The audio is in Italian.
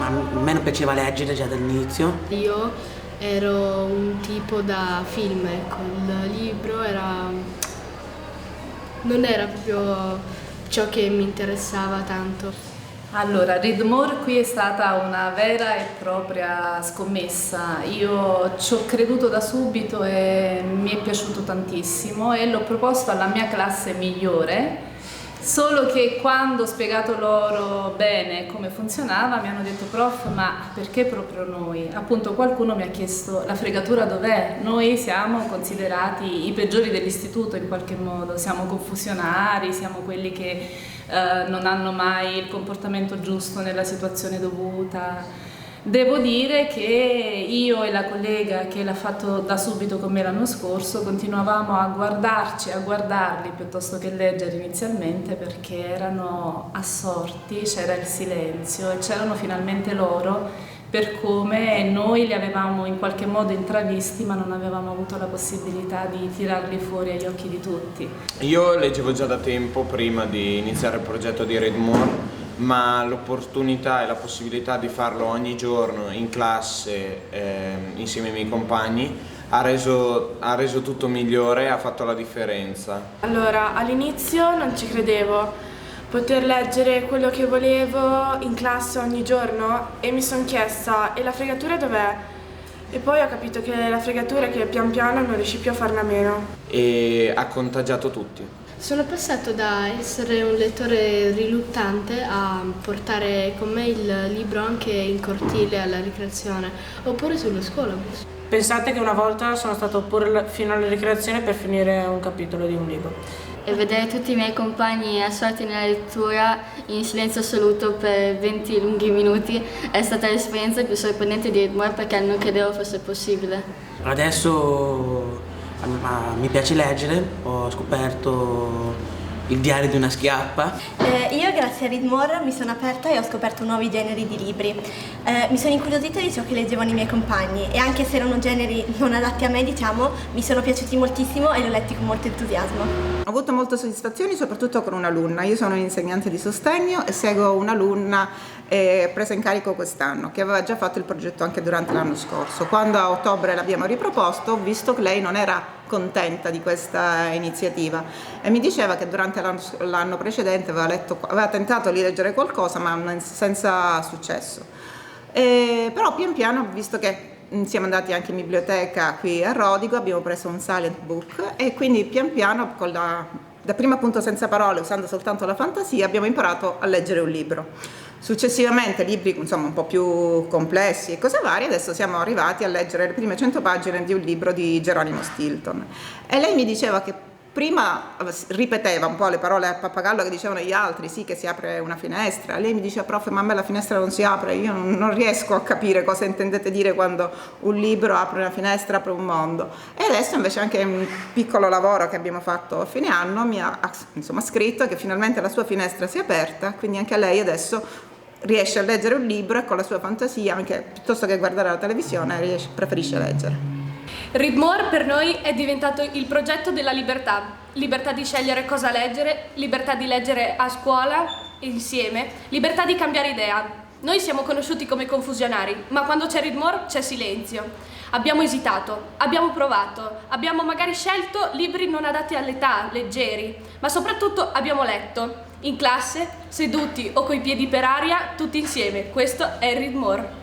a me non piaceva leggere già dall'inizio. Io ero un tipo da film, ecco, il libro non era proprio ciò che mi interessava tanto. Allora, Read More qui è stata una vera e propria scommessa. Io ci ho creduto da subito e mi è piaciuto tantissimo e l'ho proposto alla mia classe migliore, solo che quando ho spiegato loro bene come funzionava mi hanno detto: prof, ma perché proprio noi? Appunto qualcuno mi ha chiesto: la fregatura dov'è? Noi siamo considerati i peggiori dell'istituto in qualche modo, siamo confusionari, siamo quelli che non hanno mai il comportamento giusto nella situazione dovuta. Devo dire che io e la collega che l'ha fatto da subito con me l'anno scorso continuavamo a guardarli piuttosto che leggere inizialmente, perché erano assorti, c'era il silenzio e c'erano finalmente loro, per come noi li avevamo in qualche modo intravisti ma non avevamo avuto la possibilità di tirarli fuori agli occhi di tutti. Io leggevo già da tempo prima di iniziare il progetto di Read More, ma l'opportunità e la possibilità di farlo ogni giorno in classe insieme ai miei compagni ha reso tutto migliore e ha fatto la differenza. Allora, all'inizio non ci credevo. Poter leggere quello che volevo in classe ogni giorno, e mi sono chiesta: e la fregatura dov'è? E poi ho capito che la fregatura è che pian piano non riesci più a farne a meno. E ha contagiato tutti. Sono passato da essere un lettore riluttante a portare con me il libro anche in cortile alla ricreazione oppure sullo scolabus. Pensate che una volta sono stato pure fino alla ricreazione per finire un capitolo di un libro. E vedere tutti i miei compagni assorti nella lettura in silenzio assoluto per 20 lunghi minuti è stata l'esperienza più sorprendente di Read More, perché non credevo fosse possibile. Adesso mi piace leggere, ho scoperto il diario di una schiappa. Io grazie a Read More mi sono aperta e ho scoperto nuovi generi di libri. Mi sono incuriosita di ciò che leggevano i miei compagni e anche se erano generi non adatti a me, diciamo, mi sono piaciuti moltissimo e li ho letti con molto entusiasmo. Ho avuto molte soddisfazioni soprattutto con un'alunna. Io sono insegnante di sostegno e seguo un'alunna presa in carico quest'anno, che aveva già fatto il progetto anche durante l'anno scorso. Quando a ottobre l'abbiamo riproposto, ho visto che lei non era contenta di questa iniziativa e mi diceva che durante l'anno precedente aveva tentato di leggere qualcosa ma senza successo. Però pian piano, visto che siamo andati anche in biblioteca qui a Rodigo, abbiamo preso un silent book e quindi pian piano da prima appunto senza parole, usando soltanto la fantasia, abbiamo imparato a leggere un libro. Successivamente libri insomma un po' più complessi e cose varie, adesso siamo arrivati a leggere le prime 100 pagine di un libro di Geronimo Stilton e lei mi diceva che prima ripeteva un po' le parole a pappagallo che dicevano gli altri, sì che si apre una finestra, lei mi diceva: prof, ma a me la finestra non si apre, io non riesco a capire cosa intendete dire quando un libro apre una finestra, apre un mondo. E adesso invece anche un piccolo lavoro che abbiamo fatto a fine anno mi ha insomma scritto che finalmente la sua finestra si è aperta, quindi anche lei adesso riesce a leggere un libro e con la sua fantasia, anche piuttosto che guardare la televisione, preferisce leggere. Read More per noi è diventato il progetto della libertà di scegliere cosa leggere, libertà di leggere a scuola, insieme, libertà di cambiare idea. Noi siamo conosciuti come confusionari, ma quando c'è Read More c'è silenzio. Abbiamo esitato, abbiamo provato, abbiamo magari scelto libri non adatti all'età, leggeri, ma soprattutto abbiamo letto, in classe, seduti o coi piedi per aria, tutti insieme. Questo è Read More.